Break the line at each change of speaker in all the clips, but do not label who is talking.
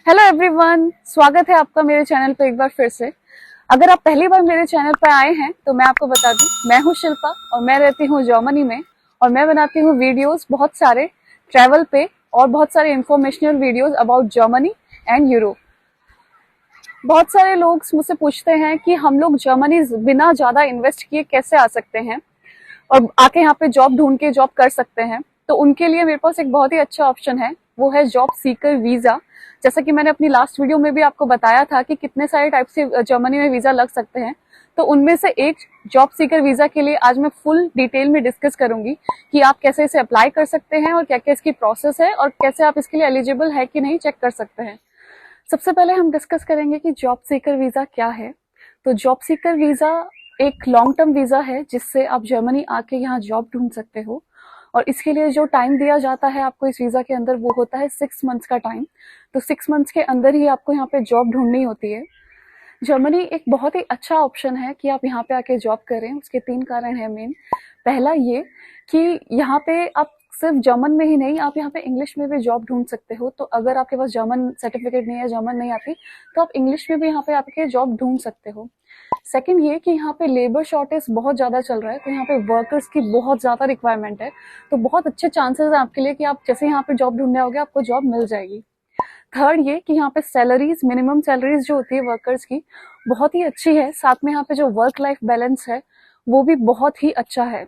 Hello everyone, स्वागत है आपका मेरे चैनल पे एक बार फिर से। अगर आप पहली बार मेरे चैनल पर आए हैं तो मैं आपको बता दूं, मैं हूं शिल्पा और मैं रहती हूं जर्मनी में। और मैं बनाती हूं वीडियोस बहुत सारे ट्रैवल पे और बहुत सारे informational videos about Germany and Europe. बहुत सारे लोग मुझसे पूछते हैं कि हम लोग जर्मनी बिना ज़्यादा इन्वेस्ट किए कैसे आ सकते हैं और आके यहाँ पे जॉब ढूंढ के जॉब कर सकते हैं। तो उनके लिए मेरे पास एक बहुत ही अच्छा ऑप्शन है, वो है जॉब सीकर वीज़ा। जैसा कि मैंने अपनी लास्ट वीडियो में भी आपको बताया था कि कितने सारे टाइप से जर्मनी में वीज़ा लग सकते हैं, तो उनमें से एक जॉब सीकर वीज़ा के लिए आज मैं फुल डिटेल में डिस्कस करूंगी कि आप कैसे इसे अप्लाई कर सकते हैं और क्या क्या इसकी प्रोसेस है और कैसे आप इसके लिए एलिजिबल है कि नहीं चेक कर सकते हैं। सबसे पहले हम डिस्कस करेंगे कि जॉब सीकर वीज़ा क्या है। तो जॉब सीकर वीज़ा एक लॉन्ग टर्म वीज़ा है जिससे आप जर्मनी आके यहाँ जॉब ढूंढ सकते हो। और इसके लिए जो टाइम दिया जाता है आपको इस वीज़ा के अंदर, वो होता है 6 मंथ्स का टाइम। तो 6 मंथ्स के अंदर ही आपको यहाँ पे जॉब ढूंढनी होती है। जर्मनी एक बहुत ही अच्छा ऑप्शन है कि आप यहाँ पे आके जॉब करें। उसके 3 कारण हैं मेन। पहला ये कि यहाँ पे आप सिर्फ जर्मन में ही नहीं, आप यहाँ पे इंग्लिश में भी जॉब ढूंढ सकते हो। तो अगर आपके पास जर्मन सर्टिफिकेट नहीं है, जर्मन नहीं आती, तो आप इंग्लिश में भी यहाँ पे आके जॉब ढूंढ सकते हो। सेकंड ये कि यहाँ पे लेबर शॉर्टेज बहुत ज़्यादा चल रहा है, तो यहाँ पे वर्कर्स की बहुत ज़्यादा रिक्वायरमेंट है। तो बहुत अच्छे चांसेस हैं आपके लिए कि आप जैसे यहाँ पे जॉब ढूंढने आओगे आपको जॉब मिल जाएगी। थर्ड ये कि यहाँ पे सैलरीज, मिनिमम सैलरीज जो होती है वर्कर्स की, बहुत ही अच्छी है। साथ में यहाँ पे जो वर्क लाइफ बैलेंस है वो भी बहुत ही अच्छा है।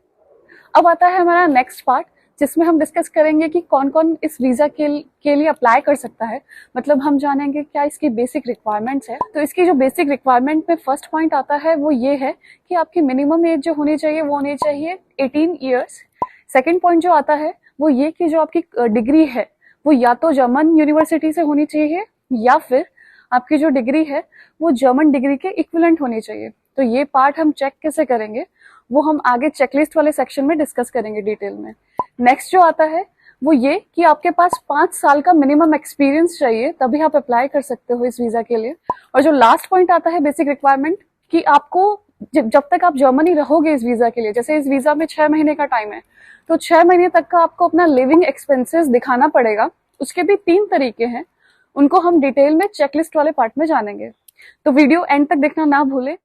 अब आता है हमारा नेक्स्ट पार्ट, जिसमें हम डिस्कस करेंगे कि कौन कौन इस वीज़ा के लिए अप्लाई कर सकता है। मतलब हम जानेंगे क्या इसकी बेसिक रिक्वायरमेंट्स है। तो इसकी जो बेसिक रिक्वायरमेंट में फर्स्ट पॉइंट आता है वो ये है कि आपकी मिनिमम एज जो होनी चाहिए वो होनी चाहिए 18 ईयर्स। सेकेंड पॉइंट जो आता है वो ये कि जो आपकी डिग्री है वो या तो जर्मन यूनिवर्सिटी से होनी चाहिए या फिर आपकी जो डिग्री है वो जर्मन डिग्री के इक्विवेलेंट होनी चाहिए। तो ये पार्ट हम चेक कैसे करेंगे वो हम आगे चेकलिस्ट वाले सेक्शन में डिस्कस करेंगे डिटेल में। नेक्स्ट जो आता है वो ये कि आपके पास 5 साल का मिनिमम एक्सपीरियंस चाहिए, तभी आप अप्लाई कर सकते हो इस वीजा के लिए। और जो लास्ट पॉइंट आता है बेसिक रिक्वायरमेंट, कि आपको जब तक आप जर्मनी रहोगे इस वीजा के लिए, जैसे इस वीजा में 6 महीने का टाइम है, तो 6 महीने तक का आपको अपना लिविंग एक्सपेंसेस दिखाना पड़ेगा। उसके भी 3 तरीके हैं, उनको हम डिटेल में चेकलिस्ट वाले पार्ट में जानेंगे। तो वीडियो एंड तक देखना ना भूलें।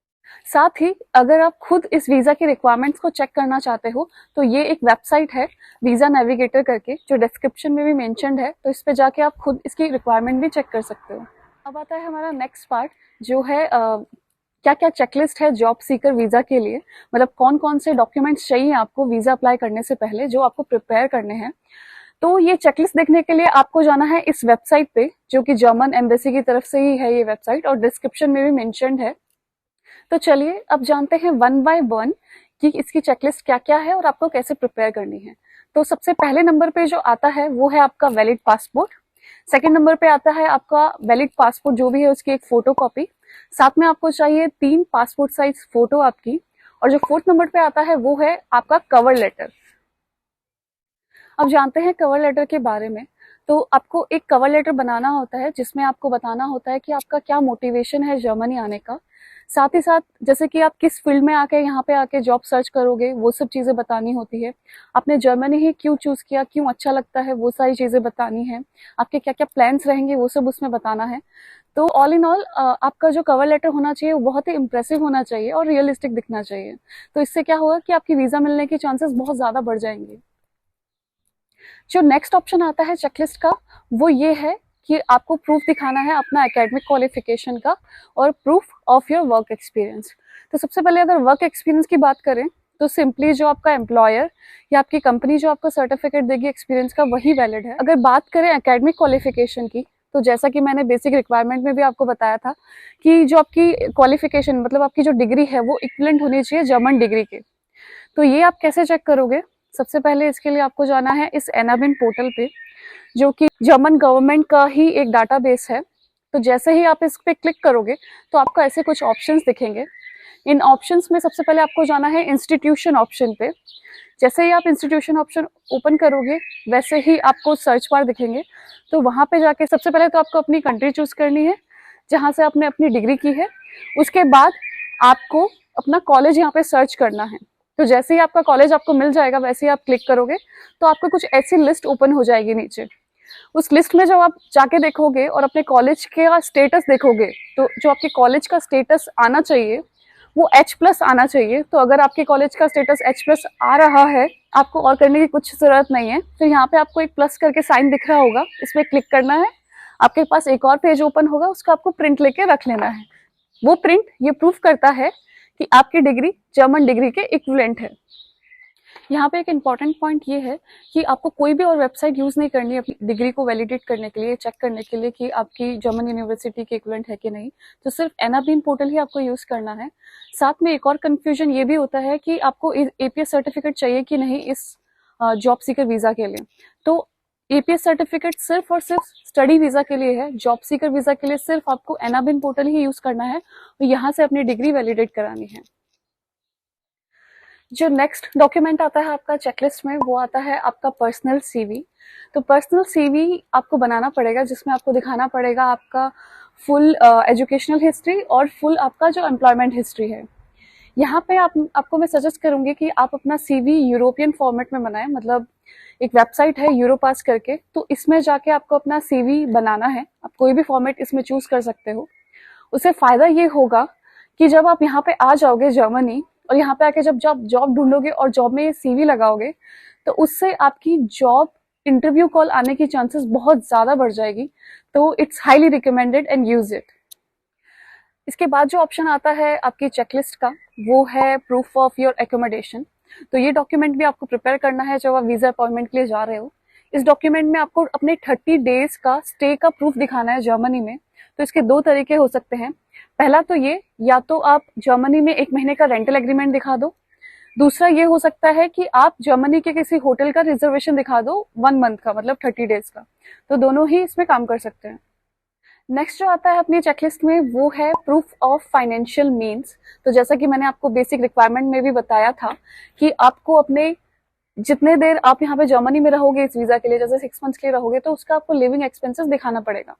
साथ ही अगर आप खुद इस वीजा की रिक्वायरमेंट्स को चेक करना चाहते हो तो ये एक वेबसाइट है वीजा नेविगेटर करके, जो डिस्क्रिप्शन में भी मेंशन्ड है। तो इस पे जाके आप खुद इसकी रिक्वायरमेंट भी चेक कर सकते हो। अब आता है हमारा नेक्स्ट पार्ट, जो है क्या क्या चेकलिस्ट है जॉब सीकर वीजा के लिए। मतलब कौन कौन से डॉक्यूमेंट्स चाहिए आपको वीजा अप्लाई करने से पहले, जो आपको प्रिपेयर करने हैं। तो ये चेकलिस्ट देखने के लिए आपको जाना है इस वेबसाइट पे, जो कि जर्मन एम्बेसी की तरफ से ही है ये वेबसाइट, और डिस्क्रिप्शन में भी मेंशन्ड है। तो चलिए अब जानते हैं वन बाय वन कि इसकी चेकलिस्ट क्या क्या है और आपको कैसे प्रिपेयर करनी है। तो सबसे पहले नंबर पे जो आता है वो है आपका वैलिड पासपोर्ट। सेकंड नंबर पे आता है आपका वैलिड पासपोर्ट जो भी है उसकी एक फोटो कॉपी। साथ में आपको चाहिए 3 पासपोर्ट साइज फोटो आपकी। और जो फोर्थ नंबर पे आता है वो है आपका कवर लेटर। अब जानते हैं कवर लेटर के बारे में। तो आपको एक कवर लेटर बनाना होता है जिसमें आपको बताना होता है कि आपका क्या मोटिवेशन है जर्मनी आने का। साथ ही साथ जैसे कि आप किस फील्ड में आके यहाँ पे आके जॉब सर्च करोगे, वो सब चीज़ें बतानी होती है। आपने जर्मनी ही क्यों चूज़ किया, क्यों अच्छा लगता है, वो सारी चीज़ें बतानी है। आपके क्या क्या प्लान्स रहेंगे वो सब उसमें बताना है। तो ऑल इन ऑल आपका जो कवर लेटर होना चाहिए वो बहुत ही इंप्रेसिव होना चाहिए और रियलिस्टिक दिखना चाहिए। तो इससे क्या होगा कि आपकी वीज़ा मिलने के चांसेस बहुत ज़्यादा बढ़ जाएंगे। जो नेक्स्ट ऑप्शन आता है चेकलिस्ट का वो ये है कि आपको प्रूफ दिखाना है अपना एकेडमिक क्वालिफिकेशन का और proof of your work experience. तो सबसे पहले अगर वर्क एक्सपीरियंस की बात करें तो सिंपली जो आपका एम्प्लॉयर या आपकी कंपनी जो आपको सर्टिफिकेट देगी एक्सपीरियंस का वही वैलिड है। अगर बात करें एकेडमिक क्वालिफिकेशन की, तो जैसा कि मैंने बेसिक रिक्वायरमेंट में भी आपको बताया था कि जो आपकी क्वालिफिकेशन मतलब आपकी जो डिग्री है वो इक्विवेलेंट होनी चाहिए जर्मन डिग्री के। तो ये आप कैसे चेक करोगे? सबसे पहले इसके लिए आपको जाना है इस एनाबिन पोर्टल पे, जो कि जर्मन गवर्नमेंट का ही एक डाटाबेस है। तो जैसे ही आप इस पे क्लिक करोगे तो आपको ऐसे कुछ ऑप्शंस दिखेंगे। इन ऑप्शंस में सबसे पहले आपको जाना है इंस्टीट्यूशन ऑप्शन पे। जैसे ही आप इंस्टीट्यूशन ऑप्शन ओपन करोगे वैसे ही आपको सर्च बार दिखेंगे। तो वहाँ पे जाके सबसे पहले तो आपको अपनी कंट्री चूज करनी है जहाँ से आपने अपनी डिग्री की है। उसके बाद आपको अपना कॉलेज यहाँ पे सर्च करना है। तो जैसे ही आपका कॉलेज आपको मिल जाएगा वैसे ही आप क्लिक करोगे तो आपको कुछ ऐसी लिस्ट ओपन हो जाएगी नीचे। उस लिस्ट में जब आप जाके देखोगे और अपने कॉलेज के स्टेटस देखोगे, तो जो आपके कॉलेज का स्टेटस आना चाहिए वो H+ आना चाहिए। तो अगर आपके कॉलेज का स्टेटस H+ आ रहा है, आपको और करने की कुछ जरूरत नहीं है। तो यहाँ पे आपको एक प्लस करके साइन दिख रहा होगा, इस पर क्लिक करना है। आपके पास एक और पेज ओपन होगा, उसका आपको प्रिंट लेके रख लेना है। वो प्रिंट ये प्रूफ करता है कि आपकी डिग्री जर्मन डिग्री के इक्विवेलेंट है। यहाँ पे एक इम्पॉर्टेंट पॉइंट ये है कि आपको कोई भी और वेबसाइट यूज नहीं करनी है अपनी डिग्री को वैलिडेट करने के लिए, चेक करने के लिए कि आपकी जर्मन यूनिवर्सिटी के इक्विवेलेंट है कि नहीं। तो सिर्फ एनाबीन पोर्टल ही आपको यूज करना है। साथ में एक और कंफ्यूजन ये भी होता है कि आपको APS सर्टिफिकेट चाहिए कि नहीं इस जॉब सीकर वीजा के लिए। तो APS सर्टिफिकेट सिर्फ और सिर्फ स्टडी वीजा के लिए है। जॉब सीकर वीजा के लिए सिर्फ आपको एनाबीन पोर्टल ही यूज करना है और यहाँ से अपनी डिग्री वैलिडेट करानी है। जो नेक्स्ट डॉक्यूमेंट आता है आपका चेकलिस्ट में, वो आता है आपका पर्सनल CV। तो पर्सनल CV आपको बनाना पड़ेगा, जिसमें आपको दिखाना पड़ेगा आपका फुल एजुकेशनल हिस्ट्री और फुल आपका जो एम्प्लॉयमेंट हिस्ट्री है। यहाँ पे आपको मैं सजेस्ट करूंगी कि आप अपना CV यूरोपियन फॉर्मेट में बनाएं। मतलब एक वेबसाइट है यूरोपास करके, तो इसमें जाके आपको अपना CV बनाना है। आप कोई भी फॉर्मेट इसमें चूज कर सकते हो। उससे फायदा ये होगा कि जब आप यहाँ पे आ जाओगे जर्मनी और यहाँ पे आके जब जॉब ढूंढोगे और जॉब में ये CV लगाओगे, तो उससे आपकी जॉब इंटरव्यू कॉल आने की चांसेस बहुत ज्यादा बढ़ जाएगी। तो it's highly recommended and use it. इसके बाद जो ऑप्शन आता है आपकी चेकलिस्ट का, वो है प्रूफ ऑफ योर एकोमोडेशन। तो ये डॉक्यूमेंट भी आपको प्रिपेयर करना है जब आप वीजा अपॉइंटमेंट के लिए जा रहे हो। इस डॉक्यूमेंट में आपको अपने 30 डेज का स्टे का प्रूफ दिखाना है जर्मनी में। तो इसके दो तरीके हो सकते हैं। पहला तो ये, या तो आप जर्मनी में 1 महीने का रेंटल एग्रीमेंट दिखा दो। दूसरा ये हो सकता है कि आप जर्मनी के किसी होटल का रिजर्वेशन दिखा दो 1 मंथ का, मतलब 30 डेज का। तो दोनों ही इसमें काम कर सकते हैं। नेक्स्ट जो आता है अपनी चेकलिस्ट में, वो है प्रूफ ऑफ फाइनेंशियल मीन्स। तो जैसा कि मैंने आपको बेसिक रिक्वायरमेंट में भी बताया था कि आपको अपने जितने देर आप यहाँ पे जर्मनी में रहोगे इस वीजा के लिए, जैसे 6 मंथ्स के लिए रहोगे, तो उसका आपको लिविंग एक्सपेंसेस दिखाना पड़ेगा।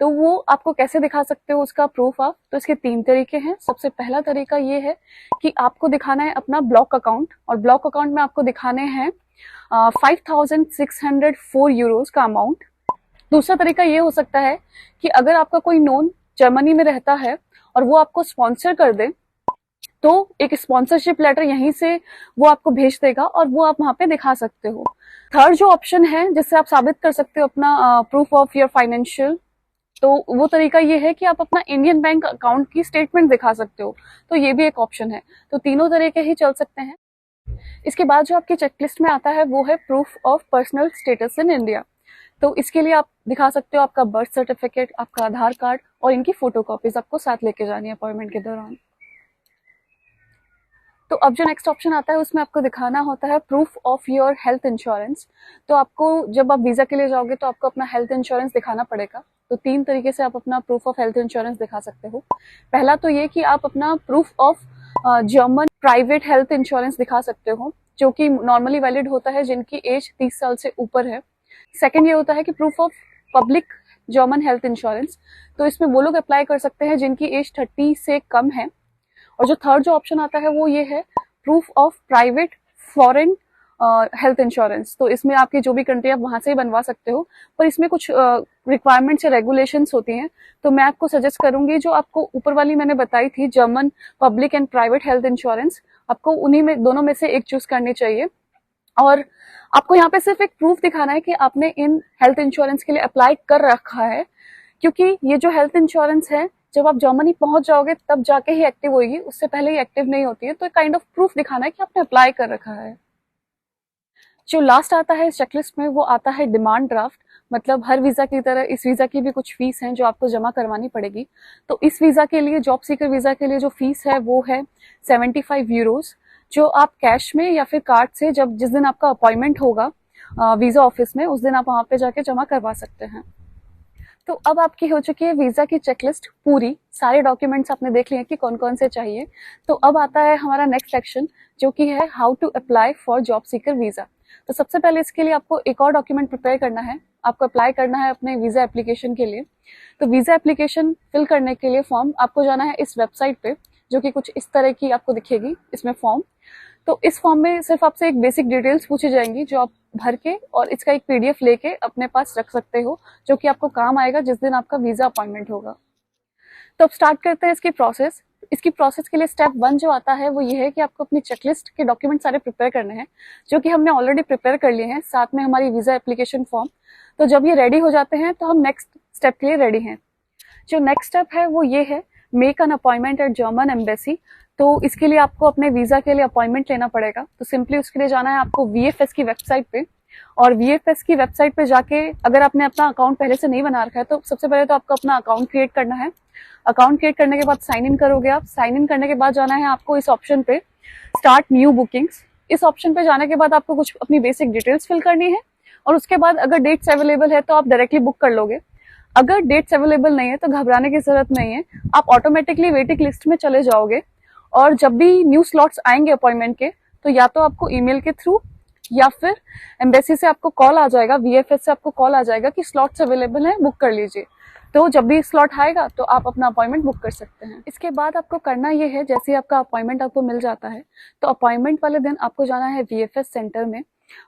तो वो आपको कैसे दिखा सकते हो उसका प्रूफ आप? तो इसके 3 तरीके हैं। सबसे पहला तरीका ये है कि आपको दिखाना है अपना ब्लॉक अकाउंट, और ब्लॉक अकाउंट में आपको दिखाने हैं 5,604 यूरोज का अमाउंट। दूसरा तरीका ये हो सकता है कि अगर आपका कोई नोन जर्मनी में रहता है और वो आपको स्पॉन्सर कर दे, तो एक स्पॉन्सरशिप लेटर यहीं से वो आपको भेज देगा और वो आप वहां पे दिखा सकते हो। थर्ड जो ऑप्शन है जिससे आप साबित कर सकते हो अपना प्रूफ ऑफ योर फाइनेंशियल, तो वो तरीका ये है कि आप अपना इंडियन बैंक अकाउंट की स्टेटमेंट दिखा सकते हो। तो ये भी एक ऑप्शन है। तो तीनों तरीके ही चल सकते हैं। इसके बाद जो आपकी चेकलिस्ट में आता है वो है proof of personal status in India. तो इसके लिए आप दिखा सकते हो आपका बर्थ सर्टिफिकेट, आपका आधार कार्ड, और इनकी फोटो कॉपीज आपको साथ लेके जानी है अपॉइंटमेंट के दौरान। तो अब जो नेक्स्ट ऑप्शन आता है उसमें आपको दिखाना होता है proof of your health insurance. तो आपको जब आप वीजा के लिए जाओगे तो आपको अपना हेल्थ इंश्योरेंस दिखाना पड़ेगा। तो 3 तरीके से आप अपना प्रूफ ऑफ हेल्थ इंश्योरेंस दिखा सकते हो। पहला तो ये कि आप अपना proof of German private health insurance दिखा सकते हो, जो कि नॉर्मली वैलिड होता है जिनकी एज 30 साल से ऊपर है। सेकेंड ये होता है कि proof of public German health insurance. तो इसमें वो लोग अप्लाई कर सकते हैं जिनकी एज 30 से कम है। और जो थर्ड जो ऑप्शन आता है वो ये है proof of private foreign health insurance. तो इसमें आपकी जो भी कंट्री आप वहां से ही बनवा सकते हो, पर इसमें कुछ रिक्वायरमेंट्स या रेगुलेशंस होती हैं। तो मैं आपको सजेस्ट करूंगी जो आपको ऊपर वाली मैंने बताई थी, German public and private health insurance, आपको उन्हीं में दोनों में से एक चूज करनी चाहिए। और आपको यहाँ पे सिर्फ एक प्रूफ दिखाना है कि आपने इन हेल्थ इंश्योरेंस के लिए अप्लाई कर रखा है, क्योंकि ये जो हेल्थ इंश्योरेंस है जब आप जर्मनी पहुंच जाओगे तब जाके ही एक्टिव होगी, उससे पहले ही एक्टिव नहीं होती है। तो काइंड ऑफ प्रूफ दिखाना है कि आपने अप्लाई कर रखा है। जो लास्ट आता है इस चेकलिस्ट में वो आता है डिमांड ड्राफ्ट। मतलब हर वीजा की तरह इस वीजा की भी कुछ फीस है जो आपको जमा करवानी पड़ेगी। तो इस वीजा के लिए, जॉब सीकर वीजा के लिए जो फीस है वो है 75 यूरोज, जो आप कैश में या फिर कार्ड से जिस दिन आपका अपॉइंटमेंट होगा वीजा ऑफिस में, उस दिन आप वहां पे जाके जमा करवा सकते हैं। तो अब आपकी हो चुकी है वीजा की चेकलिस्ट पूरी। सारे डॉक्यूमेंट्स आपने देख लिए कि कौन कौन से चाहिए। तो अब आता है हमारा नेक्स्ट सेक्शन, जो कि है how to apply for job seeker visa. तो सबसे पहले इसके लिए आपको एक और डॉक्यूमेंट प्रिपेयर करना है। आपको अप्लाई करना है अपने वीजा एप्लीकेशन के लिए। तो वीजा एप्लीकेशन फिल करने के लिए फॉर्म आपको जाना है इस वेबसाइट पे, जो कि कुछ इस तरह की आपको दिखेगी इसमें फॉर्म। तो इस फॉर्म में सिर्फ आपसे एक बेसिक डिटेल्स पूछी जाएंगी जो आप भर के और इसका एक पीडीएफ लेके अपने पास रख सकते हो, जो कि आपको काम आएगा जिस दिन आपका वीजा अपॉइंटमेंट होगा। तो अब स्टार्ट करते हैं इसकी प्रोसेस। इसकी प्रोसेस के लिए स्टेप 1 जो आता है वो ये है कि आपको अपनी चेकलिस्ट के डॉक्यूमेंट सारे प्रिपेयर करने हैं, जो कि हमने ऑलरेडी प्रिपेयर कर लिए हैं, साथ में हमारी वीजा एप्लीकेशन फॉर्म। तो जब ये रेडी हो जाते हैं तो हम नेक्स्ट स्टेप के लिए रेडी हैं। जो नेक्स्ट स्टेप है वो ये है, make an appointment at German embassy. तो इसके लिए आपको अपने वीजा के लिए अपॉइंटमेंट लेना पड़ेगा। तो सिंपली उसके लिए जाना है आपको वीएफएस की वेबसाइट पे, और वीएफएस की वेबसाइट पे जाके अगर आपने अपना अकाउंट पहले से नहीं बना रखा है तो सबसे पहले तो आपको अपना अकाउंट क्रिएट करना है। अकाउंट क्रिएट करने के बाद साइन इन करोगे आप। साइन इन करने के बाद जाना है आपको इस ऑप्शन पे, स्टार्ट न्यू बुकिंग्स। इस ऑप्शन पे जाने के बाद आपको कुछ अपनी बेसिक डिटेल्स फिल करनी है, और उसके बाद अगर डेट्स अवेलेबल है तो आप डायरेक्टली बुक कर लोगे। अगर डेट्स अवेलेबल नहीं है तो घबराने की जरूरत नहीं है, आप ऑटोमेटिकली वेटिंग लिस्ट में चले जाओगे। और जब भी न्यू स्लॉट्स आएंगे अपॉइंटमेंट के, तो या तो आपको ईमेल के थ्रू या फिर एम्बेसी से आपको कॉल आ जाएगा, वीएफएस से आपको कॉल आ जाएगा कि स्लॉट्स अवेलेबल हैं, बुक कर लीजिए। तो जब भी स्लॉट आएगा तो आप अपना अपॉइंटमेंट बुक कर सकते हैं। इसके बाद आपको करना ये है, जैसे ही आपका अपॉइंटमेंट आपको मिल जाता है तो अपॉइंटमेंट वाले दिन आपको जाना है वीएफएस सेंटर में।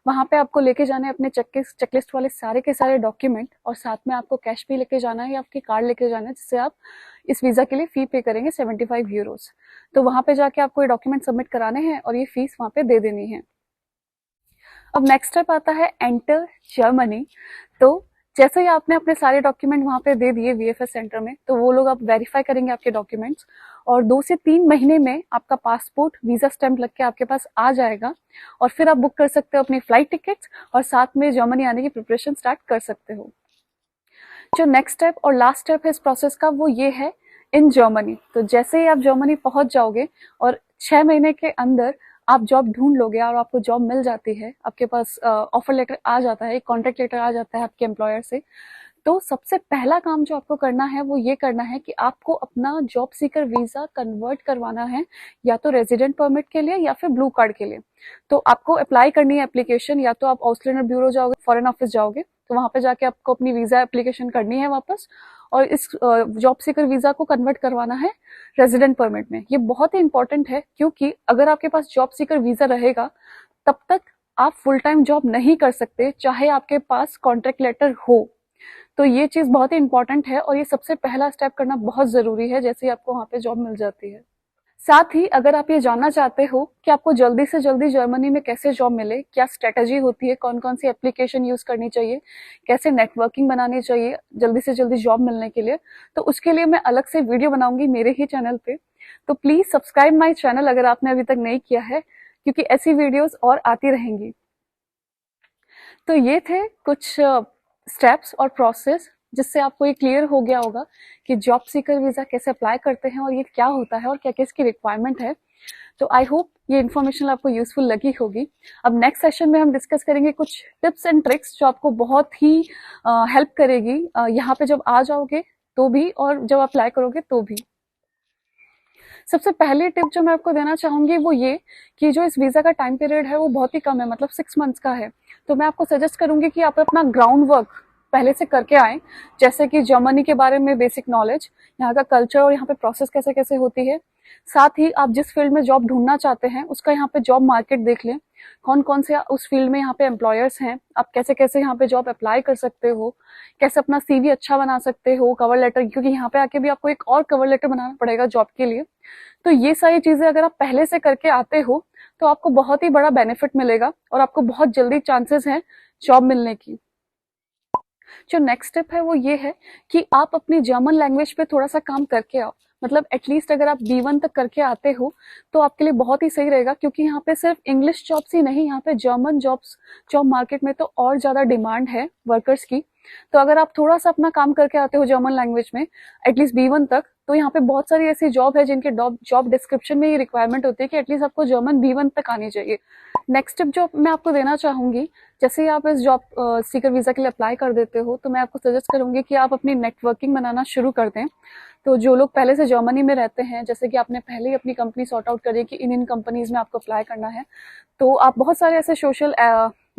वहां पे आपको लेके जाने अपने चेकलिस्ट वाले सारे के सारे डॉक्यूमेंट, और साथ में आपको कैश भी लेके जाना है या आपकी कार्ड लेके जाना है, जिससे आप इस वीजा के लिए फी पे करेंगे 75 यूरोस। तो वहां पे जाके आपको ये डॉक्यूमेंट सबमिट कराने हैं और ये फीस वहां पे दे देनी है। अब नेक्स्ट स्टेप आता है एंटर जर्मनी। तो जैसे ही आपने अपने सारे डॉक्यूमेंट वहां पे दे दिए वीएफएस सेंटर में, तो वो लोग आप वेरीफाई करेंगे आपके डॉक्यूमेंट्स, और 2 से 3 महीने में आपका पासपोर्ट वीजा स्टैंप लग के आपके पास आ जाएगा। और फिर आप बुक कर सकते हो अपनी फ्लाइट टिकट्स, और साथ में जर्मनी आने की प्रिपरेशन स्टार्ट कर सकते हो। जो नेक्स्ट स्टेप और लास्ट स्टेप है इस प्रोसेस का वो ये है, इन जर्मनी। तो जैसे ही आप जर्मनी पहुंच जाओगे और 6 महीने के अंदर आप जॉब ढूंढ लोगे और आपको जॉब मिल जाती है, आपके पास ऑफर लेटर आ जाता है, कॉन्ट्रैक्ट लेटर आ जाता है आपके एम्प्लॉयर से, तो सबसे पहला काम जो आपको करना है वो ये करना है कि आपको अपना जॉब सीकर वीजा कन्वर्ट करवाना है, या तो रेजिडेंट परमिट के लिए या फिर ब्लू कार्ड के लिए। तो आपको अप्लाई करनी है एप्लीकेशन, या तो आप ऑस्ट्रेलियन ब्यूरो जाओगे, फॉरेन ऑफिस जाओगे, तो वहां पे जाके आपको अपनी वीजा एप्लीकेशन करनी है वापस, और इस जॉब सीकर वीजा को कन्वर्ट करवाना है रेजिडेंट परमिट में। ये बहुत ही इंपॉर्टेंट है, क्योंकि अगर आपके पास जॉब सीकर वीजा रहेगा तब तक आप फुल टाइम जॉब नहीं कर सकते, चाहे आपके पास कॉन्ट्रैक्ट लेटर हो। तो ये चीज बहुत ही इंपॉर्टेंट है, और ये सबसे पहला स्टेप करना बहुत जरूरी है जैसे ही आपको वहां पे जॉब मिल जाती है। साथ ही अगर आप ये जानना चाहते हो कि आपको जल्दी से जल्दी जर्मनी में कैसे जॉब मिले, क्या स्ट्रेटेजी होती है, कौन कौन सी एप्लीकेशन यूज करनी चाहिए, कैसे नेटवर्किंग बनानी चाहिए जल्दी से जल्दी जॉब मिलने के लिए, तो उसके लिए मैं अलग से वीडियो बनाऊंगी मेरे ही चैनल पे। तो प्लीज सब्सक्राइब माई चैनल अगर आपने अभी तक नहीं किया है, क्योंकि ऐसी वीडियोस और आती रहेंगी। तो ये थे कुछ स्टेप्स और प्रोसेस जिससे आपको ये क्लियर हो गया होगा कि जॉब सीकर वीजा कैसे अप्लाई करते हैं और ये क्या होता है और क्या क्या इसकी रिक्वायरमेंट है। तो आई होप ये इन्फॉर्मेशन आपको यूजफुल लगी होगी। अब नेक्स्ट सेशन में हम डिस्कस करेंगे कुछ टिप्स एंड ट्रिक्स जो आपको बहुत ही हेल्प करेगी यहाँ पे जब आ जाओगे तो भी, और जब अप्लाई करोगे तो भी। सबसे पहली टिप जो मैं आपको देना चाहूंगी वो ये कि जो इस वीजा का टाइम पीरियड है वो बहुत ही कम है, मतलब 6 मंथ्स का है। तो मैं आपको सजेस्ट करूंगी कि आप अपना ग्राउंड वर्क पहले से करके आए, जैसे कि जर्मनी के बारे में बेसिक नॉलेज, यहाँ का कल्चर और यहाँ पे प्रोसेस कैसे कैसे होती है। साथ ही आप जिस फील्ड में जॉब ढूंढना चाहते हैं उसका यहाँ पे जॉब मार्केट देख लें, कौन कौन से उस फील्ड में यहाँ पे एम्प्लॉयर्स हैं, आप कैसे कैसे यहाँ पे जॉब अप्लाई कर सकते हो, कैसे अपना सीवी अच्छा बना सकते हो, कवर लेटर, क्योंकि यहाँ पे आके भी आपको एक और कवर लेटर बनाना पड़ेगा जॉब के लिए। तो ये सारी चीजें अगर आप पहले से करके आते हो तो आपको बहुत ही बड़ा बेनिफिट मिलेगा और आपको बहुत जल्दी चांसेस हैं जॉब मिलने की। जो नेक्स्ट स्टेप है वो ये है कि आप अपनी जर्मन लैंग्वेज पे थोड़ा सा काम करके आओ, मतलब एटलीस्ट अगर आप B1 तक करके आते हो तो आपके लिए बहुत ही सही रहेगा, क्योंकि यहाँ पे सिर्फ इंग्लिश जॉब्स ही नहीं, यहाँ पे जर्मन जॉब मार्केट में तो और ज्यादा डिमांड है वर्कर्स की। तो अगर आप थोड़ा सा अपना काम करके आते हो जर्मन लैंग्वेज में एटलीस्ट B1 तक, तो यहाँ पे बहुत सारी ऐसी जॉब है जिनके जॉब डिस्क्रिप्शन में ये रिक्वायरमेंट होती है कि एटलीस्ट आपको जर्मन B1 तक आनी चाहिए। नेक्स्ट टिप जो मैं आपको देना चाहूंगी, जैसे ही आप इस जॉब सीकर वीजा के लिए अप्लाई कर देते हो तो मैं आपको सजेस्ट करूंगी कि आप अपनी नेटवर्किंग बनाना शुरू कर दें। तो जो लोग पहले से जर्मनी में रहते हैं, जैसे कि आपने पहले ही अपनी कंपनी सॉर्ट आउट करी कि इन कंपनीज में आपको अप्लाई करना है, तो आप बहुत सारे ऐसे सोशल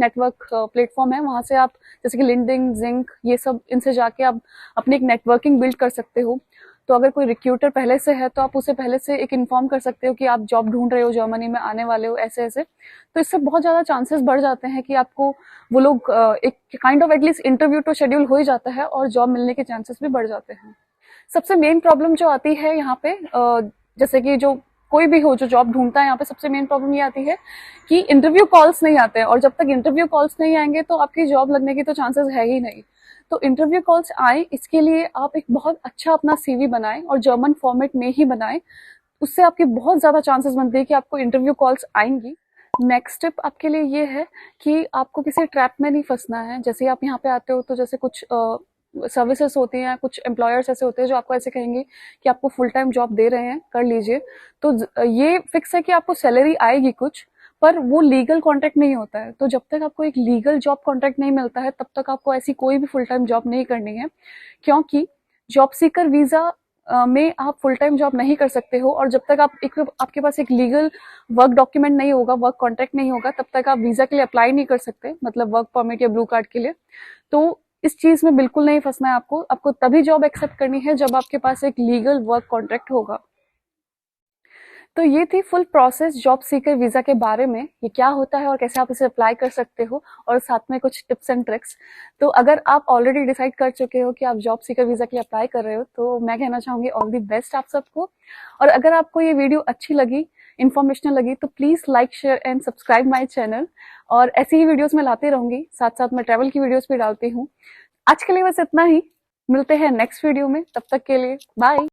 नेटवर्क प्लेटफॉर्म है, वहां से आप जैसे कि लिंक्डइन, जिंक, ये सब, इनसे जाके आप अपनी एक नेटवर्किंग बिल्ड कर सकते हो। तो अगर कोई रिक्रूटर पहले से है तो आप उसे पहले से एक इन्फॉर्म कर सकते हो कि आप जॉब ढूंढ रहे हो, जर्मनी में आने वाले हो, ऐसे ऐसे। तो इससे बहुत ज़्यादा चांसेस बढ़ जाते हैं कि आपको वो लोग एक काइंड ऑफ एटलीस्ट इंटरव्यू तो शेड्यूल हो ही जाता है और जॉब मिलने के चांसेस भी बढ़ जाते हैं। सबसे मेन प्रॉब्लम जो आती है यहाँ पे, जैसे कि जो कोई भी हो जो जॉब ढूंढता है, यहाँ पे सबसे मेन प्रॉब्लम ये आती है कि इंटरव्यू कॉल्स नहीं आते हैं, और जब तक इंटरव्यू कॉल्स नहीं आएंगे तो आपकी जॉब लगने की तो चांसेस है ही नहीं। तो इंटरव्यू कॉल्स आए, इसके लिए आप एक बहुत अच्छा अपना सीवी बनाएं और जर्मन फॉर्मेट में ही बनाएं। उससे आपकी बहुत ज्यादा चांसेस बनते हैं कि आपको इंटरव्यू कॉल्स आएंगी। नेक्स्ट टिप आपके लिए ये है कि आपको किसी ट्रैप में नहीं फंसना है। जैसे आप यहाँ पे आते हो तो जैसे कुछ सर्विसेज होती हैं, कुछ एम्प्लॉयर्स ऐसे होते हैं जो आपको ऐसे कहेंगे कि आपको फुल टाइम जॉब दे रहे हैं, कर लीजिए। तो ये फिक्स है कि आपको सैलरी आएगी कुछ, पर वो लीगल कॉन्ट्रैक्ट नहीं होता है। तो जब तक आपको एक लीगल जॉब कॉन्ट्रैक्ट नहीं मिलता है तब तक आपको ऐसी कोई भी फुल टाइम जॉब नहीं करनी है, क्योंकि जॉब सीकर वीजा में आप फुल टाइम जॉब नहीं कर सकते हो, और जब तक आपके पास एक लीगल वर्क डॉक्यूमेंट नहीं होगा, वर्क कॉन्ट्रैक्ट नहीं होगा, तब तक आप वीजा के लिए अप्लाई नहीं कर सकते, मतलब वर्क परमिट या ब्लू कार्ड के लिए। तो इस चीज में बिल्कुल नहीं फंसना है आपको तभी जॉब एक्सेप्ट करनी है जब आपके पास एक लीगल वर्क कॉन्ट्रैक्ट होगा। तो ये थी full process job seeker visa के बारे में, ये क्या होता है और कैसे आप इसे अप्लाई कर सकते हो, और साथ में कुछ टिप्स एंड ट्रिक्स। तो अगर आप ऑलरेडी डिसाइड कर चुके हो कि आप जॉब सीकर वीजा के लिए अप्लाई कर रहे हो तो मैं कहना चाहूंगी ऑल दी बेस्ट आप सबको। और अगर आपको ये वीडियो अच्छी लगी, इन्फॉर्मेशनल लगी, तो please like, share and subscribe my channel. और ऐसी ही वीडियोस मैं लाती रहूंगी, साथ साथ मैं ट्रैवल की वीडियोस भी डालती हूँ। आज के लिए बस इतना ही, मिलते हैं नेक्स्ट वीडियो में, तब तक के लिए बाय।